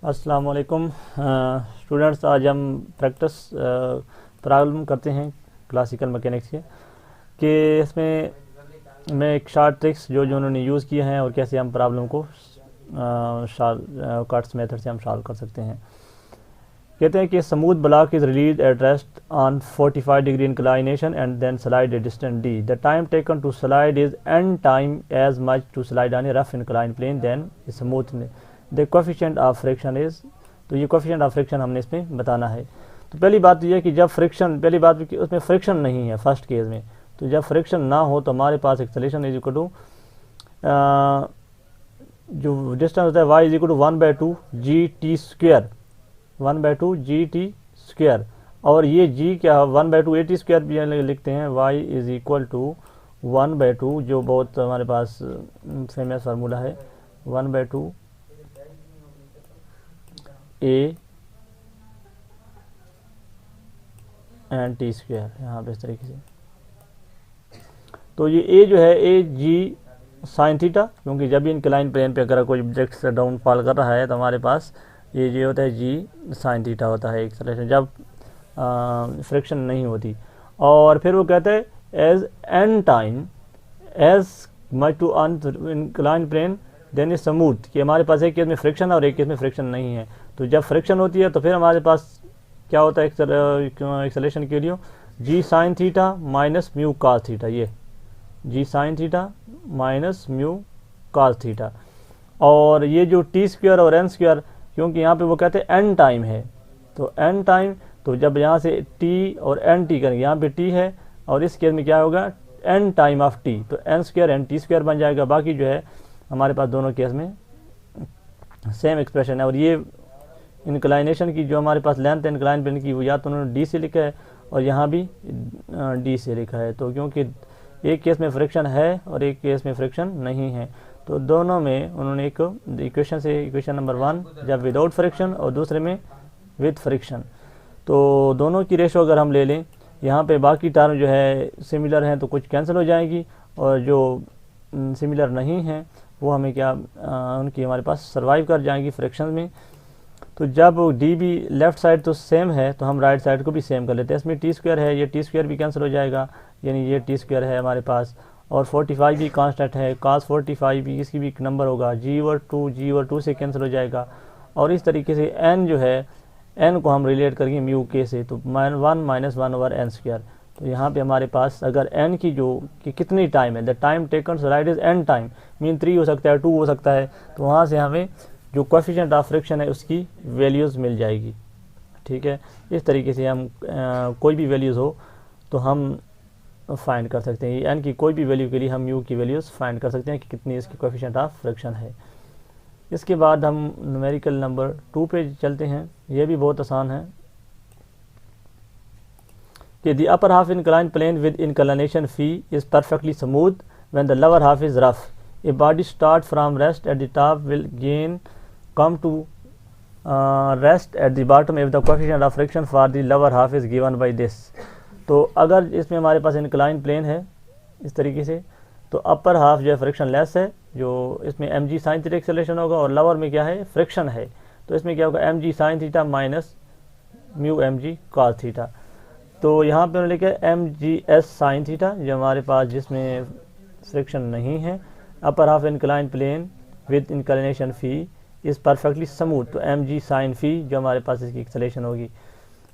अस्सलाम वालेकुम स्टूडेंट्स। आज हम प्रैक्टिस प्रॉब्लम करते हैं क्लासिकल मैकेनिक्स के कि इसमें मैं एक शार्ट ट्रिक्स जो जो उन्होंने यूज़ किए हैं और कैसे हम प्रॉब्लम को कट्स मेथड से हम सॉल्व कर सकते हैं। कहते हैं कि smooth block is release at rest on 45 degree inclination and then slide a distance d. The time taken to slide is n time as much to slide on a rough incline plane then smooth. The coefficient of friction is, तो ये coefficient of friction हमने इसमें बताना है। तो पहली बात ये है कि जब फ्रिक्शन, पहली बात कि उसमें फ्रिक्शन नहीं है फर्स्ट केस में, तो जब फ्रिक्शन ना हो तो हमारे पास एक्सेलरेशन इज इक्वल टू जो डिस्टेंस होता है y is equal to 1/2 gt square, 1/2 gt square. और ये g क्या है 1/2 at स्क्वायर भी लिखते हैं, y इज इक्वल टू 1/2, जो बहुत हमारे पास फेमस फार्मूला है, 1/2 a एंड टी स्क्वायर, यहाँ पे इस तरीके से। तो ये a जो है a g साइन थीटा, क्योंकि जब भी इंक्लाइन प्लेन पे अगर कोई ऑब्जेक्ट से डाउन फॉल कर रहा है तो हमारे पास ये जो होता है g साइन थीटा होता है एक्सेलरेशन, जब फ्रिक्शन नहीं होती। और फिर वो कहते हैं as n time as much to incline plane then is smooth, कि हमारे पास एक केस में फ्रिक्शन है और एक केस में फ्रिक्शन नहीं है। तो जब फ्रिक्शन होती है तो फिर हमारे पास क्या होता है एक्सेलरेशन के लिए g sine theta minus mu cos theta, ये g sine theta minus mu cos theta. और ये जो टी स्क्वायर और एन स्क्वायर, क्योंकि यहाँ पे वो कहते हैं एन टाइम है, तो एन टाइम, तो जब यहाँ से टी और एन टी करेंगे, यहाँ पे टी है और इस केस में क्या होगा एन टाइम ऑफ टी, तो n square n t square बन जाएगा। बाकी जो है हमारे पास दोनों केस में सेम एक्सप्रेशन है। और ये इंक्लाइनेशन की जो हमारे पास लेंथ है इंक्लाइन प्लेन की, वो या तो उन्होंने डी से लिखा है और यहाँ भी डी से लिखा है। तो क्योंकि एक केस में फ्रिक्शन है और एक केस में फ्रिक्शन नहीं है, तो दोनों में उन्होंने एक इक्वेशन से, इक्वेशन नंबर 1 जब विदाउट फ्रिक्शन और दूसरे में विद फ्रिक्शन, तो दोनों की रेशो अगर हम ले लें, यहाँ पे बाकी टर्म जो है सिमिलर हैं तो कुछ कैंसिल हो जाएगी, और जो सिमिलर नहीं हैं वो हमें क्या उनकी हमारे पास सर्वाइव कर जाएंगी फ्रिक्शन में। तो जब डी भी लेफ्ट साइड तो सेम है तो हम राइट साइड को भी सेम कर लेते हैं। इसमें टी स्क्वायर है, ये टी स्क्वायर भी कैंसिल हो जाएगा, यानी ये टी स्क्वायर है हमारे पास, और 45 भी कांस्टेंट है, cos 45 भी इसकी भी एक नंबर होगा, जी और 2 से कैंसिल हो जाएगा। और इस तरीके से n जो है, n को हम रिलेट करेंगे म्यू के से, तो 1 - 1 ओवर एन स्क्वायर। तो यहाँ पे हमारे पास अगर n की जो कि कितनी टाइम है, the time taken slide is n time, mean 3 हो सकता है, 2 हो सकता है, तो वहाँ से हमें जो कोएफिशिएंट ऑफ फ्रिक्शन है उसकी वैल्यूज़ मिल जाएगी। ठीक है, इस तरीके से हम कोई भी वैल्यूज़ हो तो हम फाइंड कर सकते हैं, एन की कोई भी वैल्यू के लिए हम म्यू की वैल्यूज़ फाइंड कर सकते हैं कि कितनी इसकी कोएफिशिएंट ऑफ फ्रिक्शन है। इसके बाद हम न्यूमेरिकल नंबर 2 पे चलते हैं, यह भी बहुत आसान है कि the upper half incline plane with inclination phi is perfectly smooth when the lower half is rough. A body start from rest at the top will gain come to rest at the bottom if the coefficient of friction for the lower half is given by this. तो अगर इसमें हमारे पास incline plane है इस तरीके से, तो upper half जो है फ्रिक्शन लेस है, जो इसमें M G sine theta acceleration होगा, और लोअर में क्या है फ्रिक्शन है, तो इसमें क्या होगा एम जी sine theta minus mu M G cos theta. तो यहाँ पे उन्होंने लिखा M G S sine theta, जो हमारे पास जिसमें फ्रिक्शन नहीं है। Upper half incline plane with inclination phi is perfectly smooth, तो एम जी साइन फी जो हमारे पास इसकी एक्सेलरेशन होगी।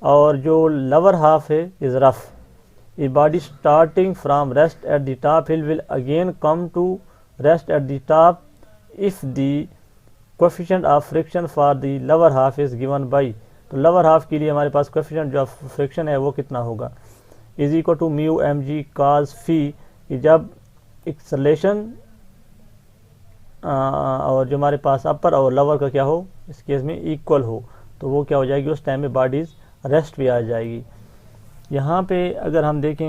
और जो लोअर हाफ है is rough, a body starting from rest at the top hill will again come to rest at the top if the coefficient of friction for the lower half is given by. तो lower half के लिए हमारे पास coefficient जो friction है वो कितना होगा, is equal to mu M G cos phi. जब एक्सेलरेशन और जो हमारे पास अपर और लोअर का क्या हो इस केस में इक्वल हो, तो वो क्या हो जाएगी, उस टाइम में बॉडीज रेस्ट भी आ जाएगी। यहाँ पे अगर हम देखें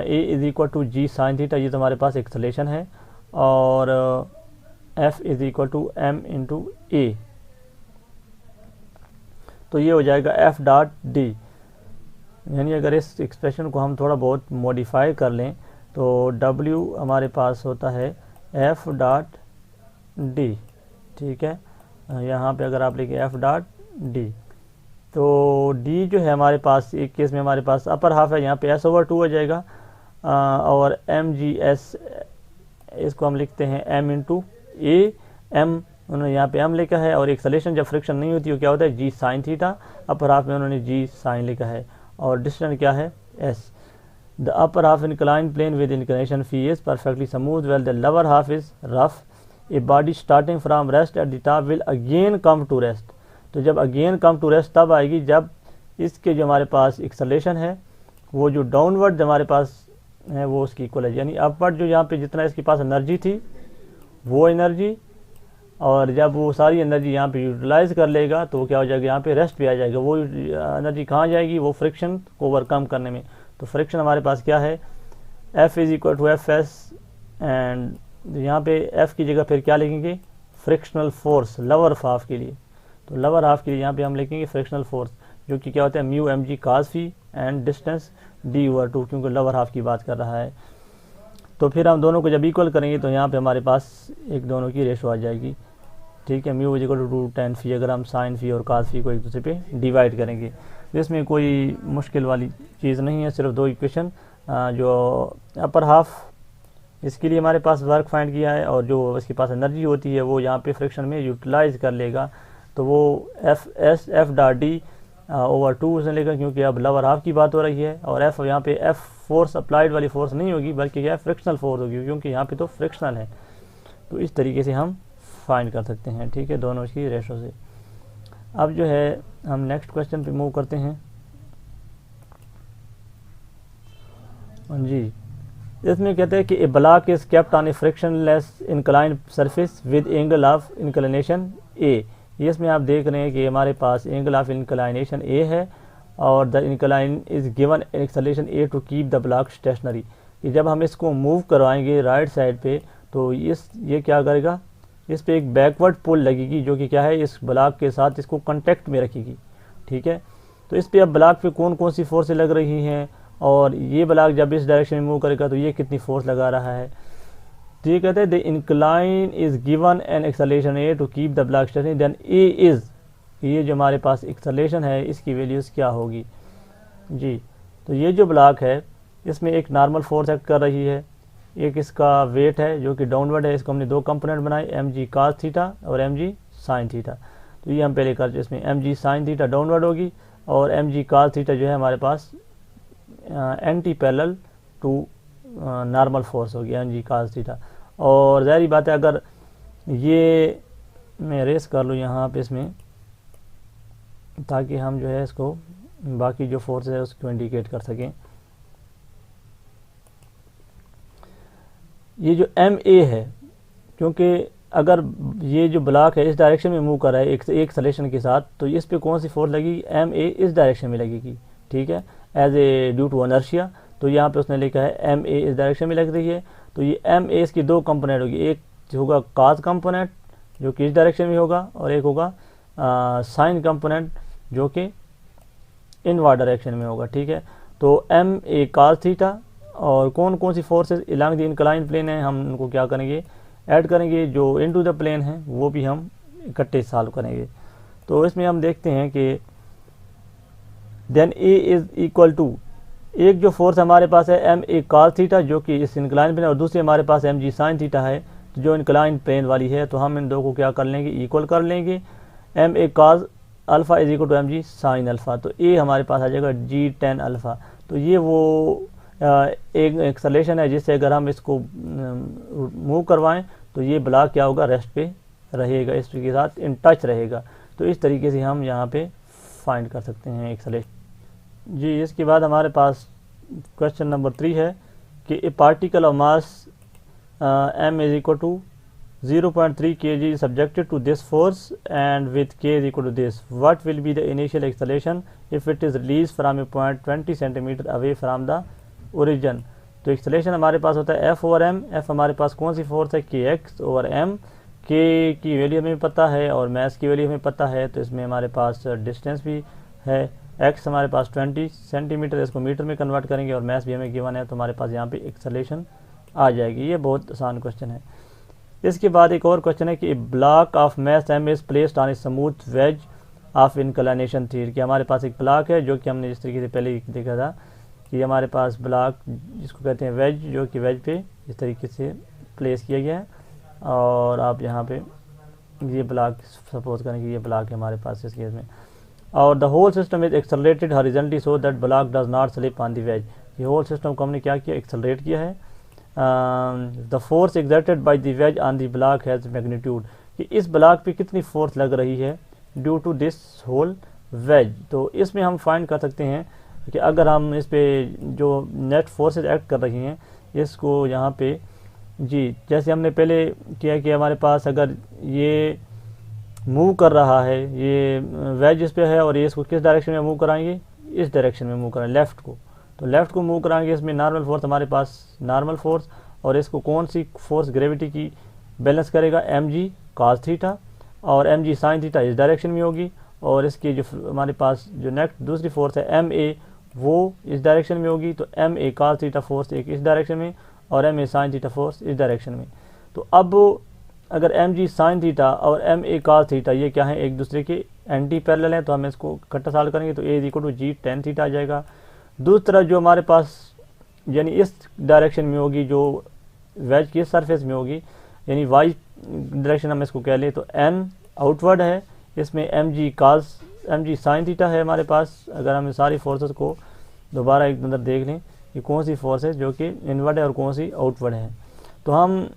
a is equal to g sine theta, ये तो हमारे पास एक्सेलरेशन है, और F is equal to m into a, तो ये हो जाएगा एफ डॉट डी। यानी अगर इस एक्सप्रेशन को हम थोड़ा बहुत मॉडिफाई कर लें तो डब्ल्यू हमारे पास होता है एफ डॉट डी, ठीक है, यहाँ पे अगर आप लिखें एफ डॉट डी, तो डी जो है हमारे पास एक केस में हमारे पास अपर हाफ है, यहाँ पे एस ओवर 2 हो जाएगा, और एम जी एस इसको हम लिखते हैं एम इंटू ए, एम उन्होंने यहाँ पे एम लिखा है, और एक्सेलेरेशन जब फ्रिक्शन नहीं होती है क्या होता है जी साइन थीटा, अपर हाफ में उन्होंने जी साइन लिखा है, और डिस्टेंस क्या है S. The upper half incline plane with inclination phi is perfectly smooth well the lower half is rough. A body starting from rest at the top will again come to rest. तो जब again come to rest तब आएगी जब इसके जो हमारे पास acceleration है वो जो डाउनवर्ड हमारे पास है वो उसकी इक्वल है, यानी अपवर्ड जो यहाँ पे जितना इसके पास एनर्जी थी वो एनर्जी, और जब वो सारी एनर्जी यहाँ पे यूटिलाइज कर लेगा तो क्या हो जाएगा, यहाँ पे रेस्ट भी आ जाएगा। वो एनर्जी कहाँ जाएगी, वो फ्रिक्शन को ओवरकम करने में। तो फ्रिक्शन हमारे पास क्या है, F is equal to F S, and यहाँ पे F की जगह फिर क्या लिखेंगे, फ्रिक्शनल फोर्स लोअर हाफ के लिए। तो लोअर हाफ के लिए यहाँ पे हम लिखेंगे फ्रिक्शनल फोर्स, जो कि क्या होता है mu M G cos phi, and distance D over 2, क्योंकि लोअर हाफ की बात कर रहा है। तो फिर हम दोनों को जब इक्वल करेंगे तो यहाँ पे हमारे पास एक दोनों की रेशो आ जाएगी, ठीक है। Mu is equal to 2 tan phi, अगर हम साइन फी और काज फी को एक दूसरे पे डिवाइड करेंगे तो इसमें कोई मुश्किल वाली चीज़ नहीं है, सिर्फ 2 इक्वेशन जो अपर हाफ इसके लिए हमारे पास वर्क फाइंड किया है, और जो इसके पास एनर्जी होती है वो यहाँ पे फ्रिक्शन में यूटिलाइज कर लेगा, तो वो एफ डॉट डी ओवर 2 उसने लेगा, क्योंकि अब लोअर हाफ की बात हो रही है, और एफ यहाँ पे एफ फोर्स अप्लाइड वाली फोर्स नहीं होगी बल्कि क्या फ्रिक्शनल फोर्स होगी, क्योंकि यहाँ पे तो फ्रिक्शनल है। तो इस तरीके से हम फाइंड कर सकते हैं, ठीक है, दोनों की रेशो से। अब जो है हम नेक्स्ट क्वेश्चन पे मूव करते हैं। जी, इसमें कहते हैं कि a block is kept on a frictionless inclined surface with angle of inclination a. इसमें आप देख रहे हैं कि हमारे पास एंगल ऑफ इंक्लाइनेशन ए है, और the incline is given acceleration A to keep the block stationary. कि जब हम इसको मूव करवाएंगे राइट साइड पे तो ये क्या करेगा, इस पे एक बैकवर्ड पुल लगेगी, जो कि क्या है इस ब्लॉक के साथ इसको कांटेक्ट में रखेगी, ठीक है। तो इस पे अब ब्लॉक पे कौन कौन सी फोर्सें लग रही हैं, और ये ब्लॉक जब इस डायरेक्शन में मूव करेगा तो ये कितनी फोर्स लगा रहा है। तो ये कहते हैं the incline is given an acceleration A to keep the block stationary, then A is, ये जो हमारे पास एक्सेलरेशन है इसकी वैल्यूज क्या होगी जी। तो ये जो ब्लॉक है इसमें एक नॉर्मल फोर्स एक्ट कर रही है, एक इसका वेट है जो कि डाउनवर्ड है, इसको हमने 2 कंपोनेंट बनाए, एम जी काज थीटा और एम जी साइन थीटा। तो ये हम पहले कर, इसमें M G sine theta downward होगी, और एम जी काज थीटा जो है हमारे पास anti parallel to normal force होगी, एम जी काज थीटा। और ज़ाहिर बात है अगर ये मैं रेस कर लूँ यहाँ पे इसमें, ताकि हम जो है इसको बाकी जो फोर्स है उसको इंडिकेट कर सकें। ये जो एम ए है, क्योंकि अगर ये जो ब्लॉक है इस डायरेक्शन में मूव कर रहा है एक एक्सेलरेशन के साथ, तो इस पे कौन सी फोर्स लगेगी, एम ए इस डायरेक्शन में लगेगी, ठीक है, as A due to inertia. तो यहाँ पे उसने लिखा है एम ए इस डायरेक्शन में लग रही है। तो ये एम ए इसकी 2 कंपोनेंट होगी, एक होगा काज कंपोनेंट जो कि इस डायरेक्शन में होगा, और एक होगा साइन कंपोनेंट जो कि इनवर्ड डायरेक्शन में होगा, ठीक है। तो एम ए काज थीटा, और कौन कौन सी forces along the incline plane है हम उनको क्या करेंगे, ऐड करेंगे, जो इनटू द प्लेन है वो भी हम इकट्ठे सॉल्व करेंगे। तो इसमें हम देखते हैं कि then A is equal to, एक जो फोर्स हमारे पास है एम ए काज थीटा जो कि इस इंक्लाइन प्लेन, और दूसरी हमारे पास एम जी साइन थीटा है जो इंक्लाइन प्लेन वाली है। तो हम इन दो को क्या कर लेंगे, इक्वल कर लेंगे। M A cos alpha is equal to M ji sine alpha, तो ए हमारे पास आ जाएगा जी टेन अल्फा। तो ये वो एक एक्सेलरेशन है जिससे अगर हम इसको मूव करवाएं तो ये ब्लॉक क्या होगा, रेस्ट पे रहेगा, इसके साथ इन टच रहेगा। तो इस तरीके से हम यहाँ पे फाइंड कर सकते हैं एक्सेलरेशन जी। इसके बाद हमारे पास क्वेश्चन नंबर 3 है कि a particle of mass m is equal to 0.3 kg subjected to this force and with k is equal to this, what will be the initial acceleration if it is released from a point 20 cm away from the origin। तो acceleration हमारे पास होता है f over m। f हमारे पास कौन सी force है, kx over m। k की value हमें पता है और मास की वैल्यू हमें पता है, तो इसमें हमारे पास डिस्टेंस भी है, x हमारे पास 20 सेंटीमीटर, इसको मीटर में कन्वर्ट करेंगे, और मास भी हमें गिवन है, तो हमारे पास यहाँ पे एक्सेलरेशन आ जाएगी। ये बहुत आसान क्वेश्चन है। इसके बाद एक और क्वेश्चन है कि block of mass M is placed on a smooth wedge of inclination theta, कि हमारे पास एक ब्लॉक है जो कि हमने जिस तरीके से पहले ही देखा था कि हमारे पास ब्लॉक जिसको कहते हैं वेज, जो कि वेज पे इस तरीके से प्लेस किया गया है, और आप यहाँ पे ये ब्लॉक सपोज करें कि ये ब्लॉक है हमारे पास इस केस में, और the whole system is accelerated horizontally so that block does not slip on the wedge. ये होल सिस्टम को हमने क्या किया, एक्सेलरेट किया है। The force exerted by the wedge on the block has magnitude, कि इस ब्लॉक पे कितनी फोर्स लग रही है due to this whole wedge. तो इसमें हम फाइंड कर सकते हैं कि अगर हम इस पे जो नेट फोर्सेज एक्ट कर रही हैं इसको यहाँ पे जी जैसे हमने पहले किया कि हमारे पास अगर ये मूव कर रहा है, ये वेज इस पे है और ये इसको किस डायरेक्शन में मूव कराएंगे, इस डायरेक्शन में मूव कराएंगे लेफ़्ट को, तो लेफ़्ट को मूव कराएंगे। इसमें नॉर्मल फोर्स हमारे पास नॉर्मल फोर्स, और इसको कौन सी फोर्स ग्रेविटी की बैलेंस करेगा, एम जी कॉस थीटा, और एम जी साइन थीटा इस डायरेक्शन में होगी, और इसकी जो हमारे पास जो नेक्स्ट दूसरी फोर्स है एम ए वो इस डायरेक्शन में होगी, तो M A cos theta force एक इस डायरेक्शन में और एम ए साइन थीटा फोर्स इस डायरेक्शन में। तो अब अगर एम जी साइन थीटा और एम ए कॉस थीटा ये क्या है, एक दूसरे के एंटी पैरेलल हैं, तो हम इसको इकट्ठा सॉल्व करेंगे तो a is equal to g tan theta आ जाएगा। दूसरी तरफ जो हमारे पास यानी इस डायरेक्शन में होगी, जो वेज की सरफेस में होगी, यानी वाई डायरेक्शन हम इसको कह लें, तो एम आउटवर्ड है, इसमें एम जी साइन थीटा है हमारे पास। अगर हम सारी फोर्सेस को दोबारा एक अंदर देख लें कि कौन सी फोर्स है जो कि इनवर्ड है और कौन सी आउटवर्ड है, तो हम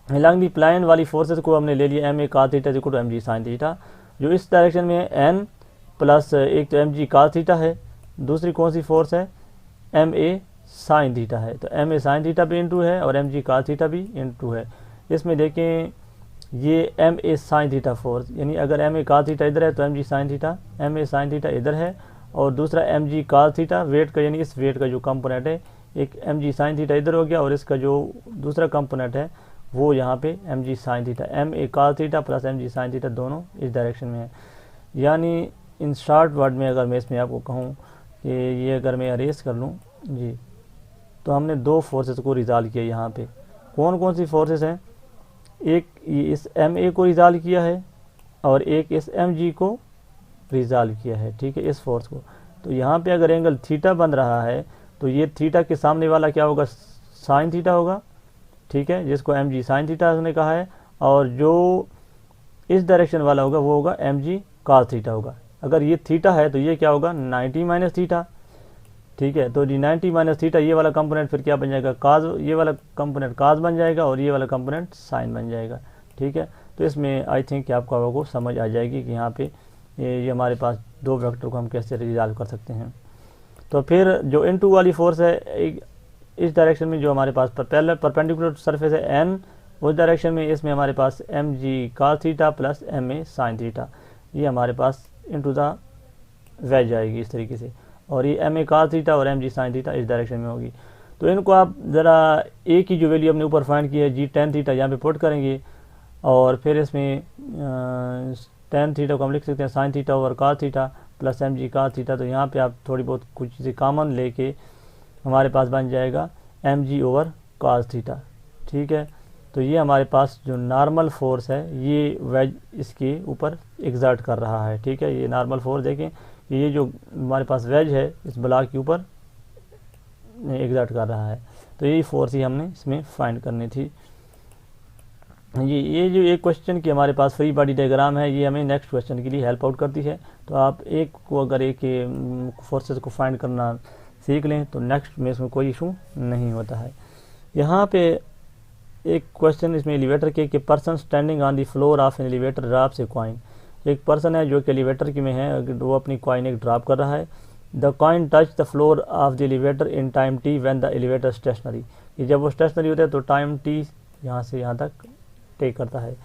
अलॉन्ग दी प्लेन वाली फोर्सेस को हमने ले लिया M A cos theta equal to M ji sine theta, जो इस डायरेक्शन में है एन प्लस एक तो एम जी कॉस थीटा है, दूसरी कौन सी फोर्स है एम ए साइन थीटा है, तो एम ए साइन थीटा भी इंटू है और एम जी कॉस थीटा भी इंटू है। इसमें देखें ये एम ए साइन थीटा फोर्स, यानी अगर एम ए कॉस थीटा इधर है तो एम जी साइन थीटा, एम ए साइन थीटा इधर है, और दूसरा एम जी कॉस थीटा वेट का, यानी इस वेट का जो कंपोनेंट है, एक एम जी साइन थीटा इधर हो गया और इसका जो दूसरा कंपोनेंट है वो यहाँ पे M ji sine theta, M A cos theta plus M ji sine theta दोनों इस डायरेक्शन में है। यानी इन शॉर्ट वर्ड में अगर मैं इसमें आपको कहूँ कि ये अगर मैं अरेज कर लूँ जी, तो हमने दो फोर्सेस को रिजॉल्व किया यहाँ पे। कौन कौन सी फोर्सेस हैं, एक ये इस एम ए को रिजॉल्व किया है और एक इस एम जी को रिजॉल्व किया है, ठीक है, इस फोर्स को। तो यहाँ पे अगर एंगल थीटा बन रहा है तो ये थीटा के सामने वाला क्या होगा, साइन थीटा होगा, ठीक है, जिसको एम जी साइन थीटा उसने कहा है, और जो इस डायरेक्शन वाला होगा वो होगा एम जी कॉस थीटा होगा। अगर ये थीटा है तो ये क्या होगा 90 माइनस थीटा, ठीक है, तो 90 माइनस थीटा ये वाला कंपोनेंट फिर क्या बन जाएगा काज, ये वाला कंपोनेंट काज बन जाएगा और ये वाला कंपोनेंट साइन बन जाएगा, ठीक है। तो इसमें आई थिंक कि आपको समझ आ जाएगी कि यहाँ पे ये हमारे पास दो वेक्टर को हम कैसे रिजॉल्व कर सकते हैं। तो फिर जो इनटू वाली फोर्स है एक इस डायरेक्शन में जो हमारे पास परपेंडिकुलर सरफेस है एन, उस डायरेक्शन में इसमें हमारे पास एम जी कॉस थीटा प्लस एम ए साइन थीटा, ये हमारे पास इनटू द वेज आएगी इस तरीके से, और ये एम ए कॉस थीटा और एम जी साइन थीटा इस डायरेक्शन में होगी। तो इनको आप ज़रा ए की जो वैल्यू हमने ऊपर फाइंड की है जी टेन थीटा यहाँ पे पुट करेंगे, और फिर इसमें टेन थीटा को हम लिख सकते हैं sine theta over cos theta plus M जी कॉस थीटा। तो यहाँ पे आप थोड़ी बहुत कुछ चीज़ें कॉमन लेके हमारे पास बन जाएगा M G over cos theta, ठीक है। तो ये हमारे पास जो नॉर्मल फोर्स है ये वेज इसके ऊपर एग्जर्ट कर रहा है, ठीक है। ये नॉर्मल फोर्स देखें कि ये जो हमारे पास वेज है इस ब्लॉक के ऊपर एग्जर्ट कर रहा है, तो यही फोर्स ही हमने इसमें फाइंड करनी थी। ये जो एक क्वेश्चन की हमारे पास फ्री बॉडी डायग्राम है, ये हमें नेक्स्ट क्वेश्चन के लिए हेल्प आउट करती है। तो आप एक को अगर एक फोर्सेस को फाइंड करना सीख लें तो नेक्स्ट में इसमें कोई इशू नहीं होता है। यहाँ पे एक क्वेश्चन इसमें एलिवेटर के person standing on the floor of an elevator drops a coin, एक पर्सन है जो कि एलिवेटर की में है, वो अपनी कॉइन एक ड्रॉप कर रहा है। The coin touch the floor of the elevator in time T when the elevator stationary, कि जब वो स्टेशनरी होता है तो टाइम टी यहाँ से यहाँ तक टेक करता है।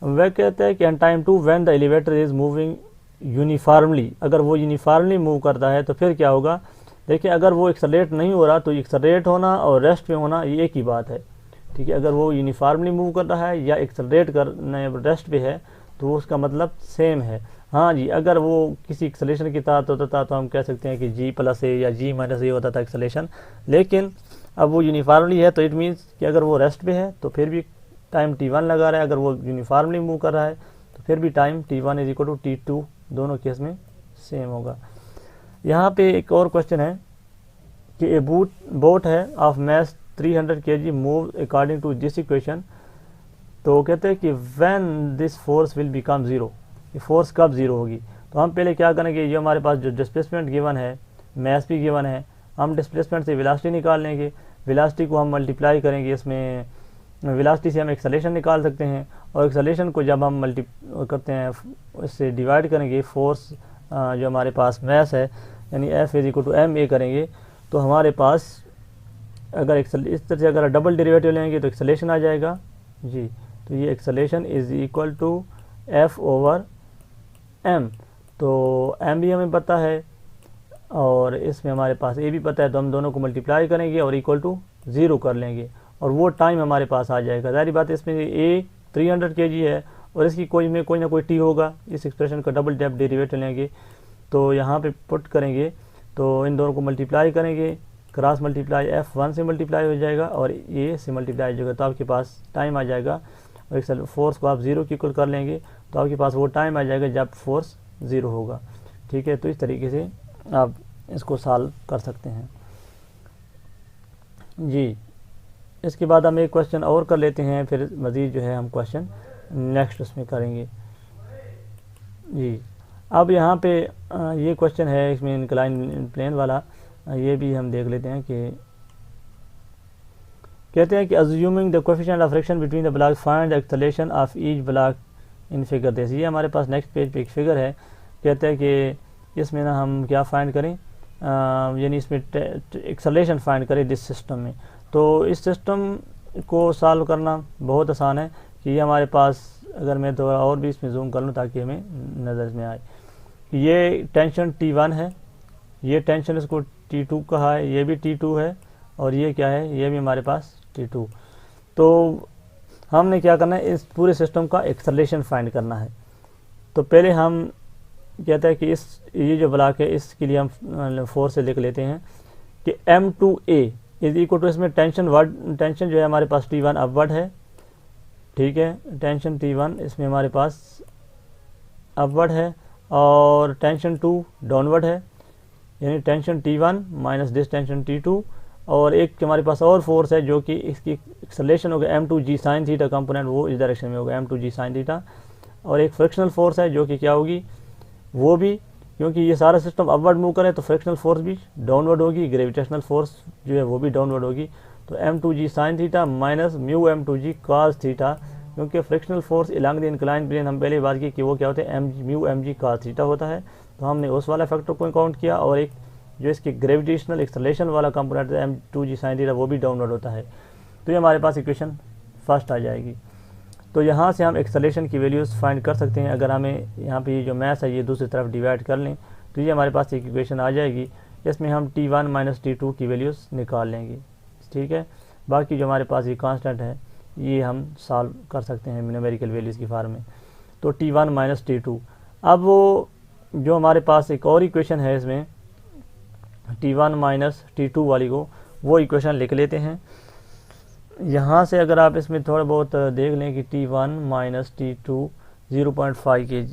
वह कहते हैं कि an time to when the elevator is moving uniformly, अगर वो यूनिफॉर्मली मूव करता है तो फिर क्या होगा। देखिए अगर वो एक्सेलरेट नहीं हो रहा तो एक्सेलरेट होना और रेस्ट में होना ये एक ही बात है, ठीक है। अगर वो यूनिफॉर्मली मूव कर रहा है या एक्सेलरेट करने रेस्ट पे है तो उसका मतलब सेम है। हाँ जी, अगर वो किसी एक्सेलेरेशन के तहत होता था तो हम कह सकते हैं कि जी प्लस ए या जी माइनस ए होता था एक्सेलेरेशन, लेकिन अब वो यूनिफॉर्मली है तो इट मीन्स कि अगर वो रेस्ट पे है तो फिर भी टाइम t1 लगा रहा है, अगर वो यूनिफॉर्मली मूव कर रहा है तो फिर भी time t1 is equal to t2 दोनों केस में सेम होगा। यहाँ पे एक और क्वेश्चन है कि ए बोट है of mass 300 kg move according to this equation, तो कहते हैं कि when this force will become zero, ये फोर्स कब ज़ीरो होगी। तो हम पहले क्या करेंगे, ये हमारे पास जो डिस्प्लेसमेंट गिवन है, मैस भी गिवन है, हम डिस्प्लेसमेंट से वेलोसिटी निकाल लेंगे, वेलोसिटी को हम मल्टीप्लाई करेंगे, इसमें वेलोसिटी से हम एक्सेलेरेशन निकाल सकते हैं, और एक्सेलेरेशन को जब हम मल्टी करते हैं इससे डिवाइड करेंगे फोर्स जो हमारे पास मैस है यानी F is equal to M A करेंगे, तो हमारे पास अगर इस तरह से अगर डबल डेरिवेटिव लेंगे तो एक्सेलेरेशन आ जाएगा जी। तो ये acceleration is equal to F over M, तो एम भी हमें पता है और इसमें हमारे पास ए भी पता है, तो हम दोनों को मल्टीप्लाई करेंगे और इक्वल टू 0 कर लेंगे और वो टाइम हमारे पास आ जाएगा। जाहिर बात है इसमें ए 300 kg है और इसकी कोई ना कोई टी होगा, इस एक्सप्रेशन का डबल डेरिवेटिव लेंगे तो यहाँ पे पुट करेंगे, तो इन दोनों को मल्टीप्लाई करेंगे, क्रॉस मल्टीप्लाई F1 से मल्टीप्लाई हो जाएगा और ए से मल्टीप्लाई हो जाएगा, तो आपके पास टाइम आ जाएगा। और एक फोर्स को आप 0 की इक्वल कर लेंगे तो आपके पास वो टाइम आ जाएगा जब फोर्स 0 होगा। ठीक है, तो इस तरीके से आप इसको सॉल्व कर सकते हैं जी। इसके बाद हम एक क्वेश्चन और कर लेते हैं, फिर मज़ीद जो है हम क्वेश्चन नेक्स्ट उसमें करेंगे जी। अब यहाँ पे ये क्वेश्चन है, इसमें इंक्लाइन प्लेन वाला, ये भी हम देख लेते हैं कि कहते हैं कि assuming the coefficient of friction between the block find the acceleration of each block in figure this. ये हमारे पास नेक्स्ट पेज पे एक फिगर है, कहते हैं कि इसमें ना हम क्या फाइंड करें, यानी इसमें एक्सेलरेशन फाइंड करें दिस सिस्टम में। तो इस सिस्टम को सॉल्व करना बहुत आसान है कि ये हमारे पास, अगर मैं थोड़ा और भी इसमें जूम कर लूँ ताकि हमें नज़र में आए कि ये टेंशन T1 है, ये टेंशन इसको T2 कहा है, ये भी T2 है और ये क्या है, ये भी हमारे पास T2। तो हमने क्या करना है, इस पूरे सिस्टम का एक्सेलरेशन फाइंड करना है। तो पहले हम कहते हैं कि ये जो ब्लॉक है इसके लिए हम फोर्स से लिख लेते हैं कि M2A इज इक्वल टू, इसमें टेंशन जो है हमारे पास T1 अपवर्ड है, ठीक है, टेंशन T1 इसमें हमारे पास अपवर्ड है और टेंशन 2 डाउनवर्ड है, यानी tension T1 minus this tension T2, और एक हमारे पास और फोर्स है जो कि इसकी एक्सेलरेशन होगा M2G साइन थीटा कंपोनेंट, वो इस डायरेक्शन में होगा M2G साइन थीटा, और एक फ्रिक्शनल फोर्स है जो कि क्या होगी, वो भी, क्योंकि ये सारा सिस्टम अपवर्ड मूव करे तो फ्रिक्शनल फोर्स भी डाउनवर्ड होगी, ग्रेविटेशनल फोर्स जो है वो भी डाउनवर्ड होगी। तो M2G sine theta minus mu M2G cos theta, क्योंकि frictional force along the incline plane हम पहले बात की कि वो क्या होता है, म्यू mg कॉस थीटा होता है, तो हमने उस वाला फैक्टर को काउंट किया, और एक जो इसकी ग्रेविटेशनल एक्सेलरेशन वाला कंपोनेंट है M2G साइन थीटा वो भी डाउनवर्ड होता है। तो ये हमारे पास इक्वेशन फर्स्ट आ जाएगी। तो यहाँ से हम एक्सेलरेशन की वैल्यूज़ फाइंड कर सकते हैं। अगर हमें यहाँ पे ये जो मैथ है ये दूसरी तरफ डिवाइड कर लें तो ये हमारे पास एक इक्वेशन आ जाएगी, इसमें हम T1 माइनस T2 की वैल्यूज़ निकाल लेंगे, ठीक है। बाकी जो हमारे पास ये कांस्टेंट है ये हम सॉल्व कर सकते हैं न्यूमेरिकल वैल्यूज़ की फॉर्म में। तो T1 माइनस T2, अब वो जो हमारे पास एक और इक्वेशन है इसमें T1 माइनस T2 वाली को, वो इक्वेशन लिख लेते हैं। यहाँ से अगर आप इसमें थोड़ा बहुत देख लें कि T1 माइनस T2 0.5 kg,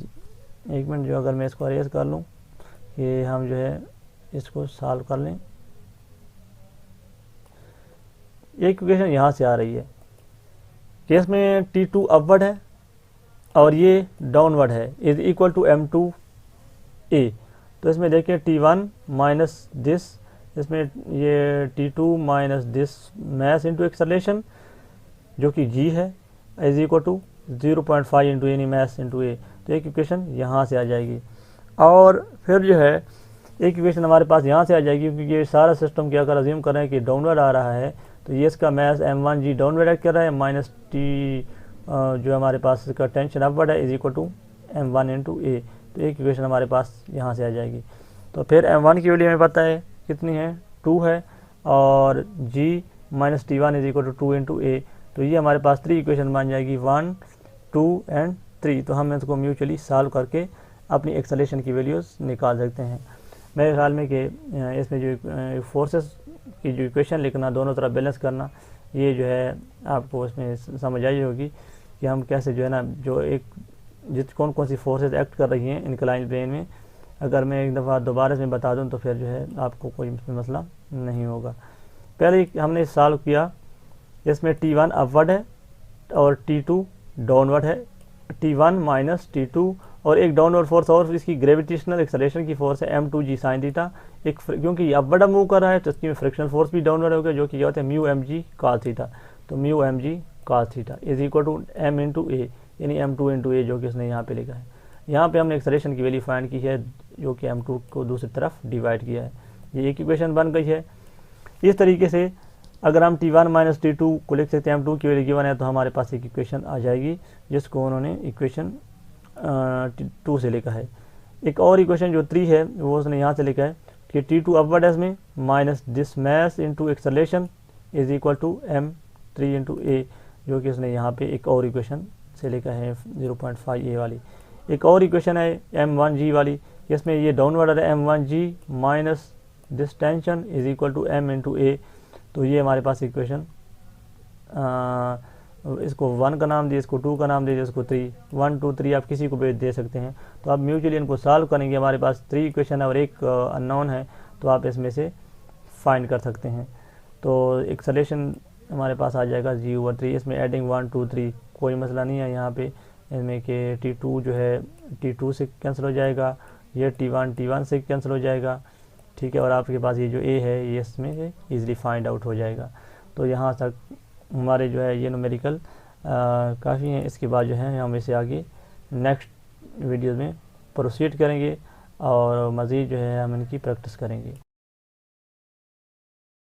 एक मिनट, जो अगर मैं इसको अरेज कर लूँ कि हम जो है इसको सॉल्व कर लें, एक इक्वेशन यहाँ से आ रही है कि इसमें T2 अपवर्ड है और ये डाउनवर्ड है, इज इक्वल टू M2A। तो इसमें देखिए T1 माइनस दिस, इसमें ये T2 minus this mass into acceleration जो कि G है, is equal to 0.5 into any mass into A। तो एक इक्वेशन यहाँ से आ जाएगी, और फिर जो है एक इक्वेशन हमारे पास यहाँ से आ जाएगी, क्योंकि ये सारा सिस्टम क्या कर अज्यूम कर रहे हैं कि डाउनवर्ड आ रहा है, तो ये इसका मैस M1G डाउनवर्ड एक्ट कर रहा है, माइनस T जो हमारे पास इसका टेंशन अपवर्ड है, is equal to M1 into A। तो एक इक्वेशन हमारे पास यहाँ से आ जाएगी। तो फिर M1 की वैल्यू हमें पता है कितनी है, 2 है, और G minus T1 is equal to 2 into A। तो ये हमारे पास 3 इक्वेशन बन जाएगी, 1, 2 एंड 3। तो हम इसको म्यूचुअली सॉल्व करके अपनी एक्सेलेरेशन की वैल्यूज़ निकाल सकते हैं। मेरे ख्याल में कि इसमें जो फोर्सेस की जो इक्वेशन लिखना, दोनों तरफ बैलेंस करना, ये जो है आपको इसमें समझ आई होगी कि हम कैसे जो है ना, जो एक कौन कौन सी फोर्सेस एक्ट कर रही हैं इंक्लाइन प्लेन में। अगर मैं एक दफ़ा दोबारा इसमें बता दूं तो फिर जो है आपको कोई मसला नहीं होगा। पहले हमने सॉल्व किया, इसमें T1 अपवर्ड है और T2 डाउनवर्ड है, T1 माइनस T2 और एक डाउनवर्ड फोर्स और इसकी ग्रेविटेशनल एक्सेलरेशन की फोर्स है m2g sin थीटा। एक क्योंकि अपवर्ड मूव कर रहा है तो इसकी फ्रिक्शनल फोर्स भी डाउनवर्ड हो गया, जो कि क्या होता है म्यू mg cos थीटा। तो mu mg cos theta is equal to m into ए, यानी m2 इंटू ए, जो कि इसने यहाँ पे लिखा है। यहाँ पे हमने एक्सेलरेशन की वैल्यू फाइंड की है, जो कि m2 को दूसरी तरफ डिवाइड किया है। ये एक इक्वेशन बन गई है। इस तरीके से अगर हम T1 माइनस T2 को लिख सकते हैं, m2 की वैल्यू गिवन है, तो हमारे पास एक इक्वेशन आ जाएगी जिसको उन्होंने इक्वेशन 2 से लिखा है। एक और इक्वेशन जो 3 है वो उसने यहाँ से लिखा है कि T2 अपवर्ड एस में minus this mass into acceleration is equal to m3 into a, जो कि उसने यहाँ पे एक और इक्वेशन से लिखा है 0.5 a वाली। एक और इक्वेशन है m1g वाली, इसमें ये डाउनवर्ड है m1g minus this tension is equal to m into a. तो ये हमारे पास इक्वेशन, इसको 1 का नाम दिए, इसको 2 का नाम दीजिए, इसको 3, 1 2 3 आप किसी को भी दे सकते हैं। तो आप म्यूचुअली इनको सॉल्व करेंगे, हमारे पास 3 इक्वेशन है और एक अननोन है, तो आप इसमें से फाइंड कर सकते हैं। तो एक्सेलरेशन हमारे पास आ जाएगा g/3। इसमें एडिंग 1 2 3 कोई मसला नहीं है यहाँ पे, इसमें कि T2 जो है T2 से कैंसिल हो जाएगा, ये T1 से कैंसिल हो जाएगा, ठीक है। और आपके पास ये जो ए है ये इसमें से ईज़िली फाइंड आउट हो जाएगा। तो यहाँ तक हमारे जो है ये न्यूमेरिकल काफ़ी हैं। इसके बाद जो है हम इसे आगे नेक्स्ट वीडियो में प्रोसीड करेंगे और मज़ीद जो है हम इनकी प्रैक्टिस करेंगे।